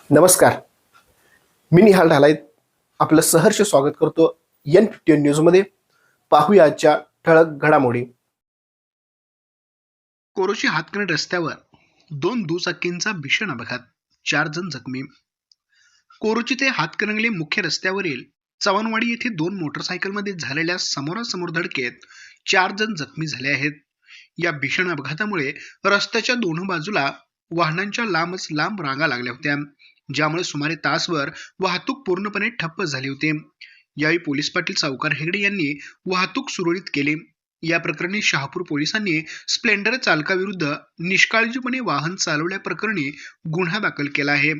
नमस्कार. मी निहाल ढालाय आपलं सहर्ष स्वागत करतो N15 न्यूजमध्ये. पाहूया आजच्या ठळक घडामोडी. कोरोची हातकणंगले रस्त्यावर 2 दुचाकींचा भीषण अपघात, 4 जण जखमी. कोरोची ते हातकणंगले मुख्य रस्त्यावरील चव्हाणवाडी येथे 2 मोटरसायकलमध्ये झालेल्या समोरासमोर धडकेत 4 जण जखमी झाले आहेत. या भीषण अपघातामुळे रस्त्याच्या दोन्ही बाजूला वाहनांच्या लांबच लांब रांगा लागल्या होत्या, ज्यामुळे सुमारे तासभर वाहतूक पूर्णपणे ठप्प झाली होती. यावेळी पोलीस पाटील सावकार हेगडे यांनी वाहतूक सुरळीत केली. या प्रकरणी शहापूर पोलिसांनी स्प्लेंडर चालकाविरुद्ध निष्काळजीपणे वाहन चालवल्याप्रकरणी गुन्हा दाखल केला आहे.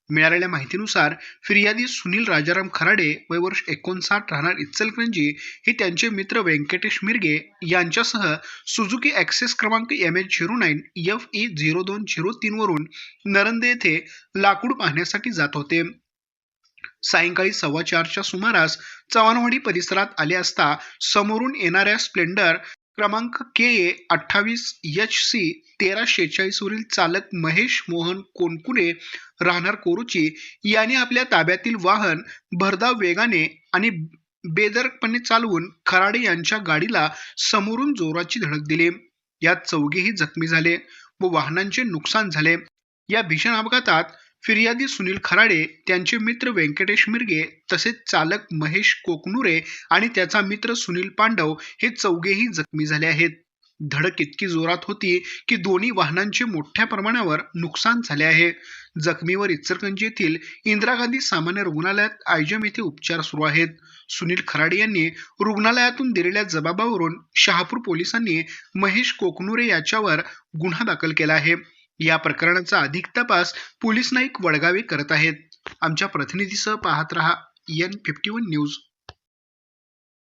मिळालेल्या माहितीनुसार फिर्यादी सुनील राजाराम खराडे वय वर्ष 59 राहणार इचलकरंजी हे त्यांचे मित्र व्यंकटेश मिरगे यांच्यासह सुझुकी ॲक्सेस क्रमांक MH09 FE0203 वरून नरंदे येथे लाकूड पाहण्यासाठी जात होते. सायंकाळी 4:15च्या सुमारास चव्हाणवाडी परिसरात आले असता समोरून येणाऱ्या स्प्लेंडर क्रमांक KA 28 HC 1346 वरील चालक महेश मोहन कोणकुरे राहणार कोरुची याने आपल्या ताब्यातील वाहन भरधाव वेगाने आणि बेधडकपणे चालवून खराडे यांच्या गाडीला समोरून जोराची धडक दिली. यात चौघेही जखमी झाले व वाहनांचे नुकसान झाले. या भीषण अपघातात फिर्यादी सुनील खराडे, त्यांचे मित्र व्यंकटेश मिरगे तसेच चालक महेश कोकनुरे आणि त्याचा मित्र सुनील पांडव हे चौघेही जखमी झाले आहेत. धडक इतकी जोरात होती की दोन्ही वाहनांचे मोठ्या प्रमाणावर नुकसान झाले आहे. जखमीवर इचलकरंजी येथील इंदिरा गांधी सामान्य रुग्णालयात आयजम येथे उपचार सुरू आहेत. सुनील खराडे यांनी रुग्णालयातून दिलेल्या जबाबावरून शहापूर पोलिसांनी महेश कोकनुरे याच्यावर गुन्हा दाखल केला आहे. या प्रकरणाचा अधिक तपास पोलीस नाईक वडगावे करत आहेत. आमच्या प्रतिनिधीसह पाहत रहा N51 न्यूज.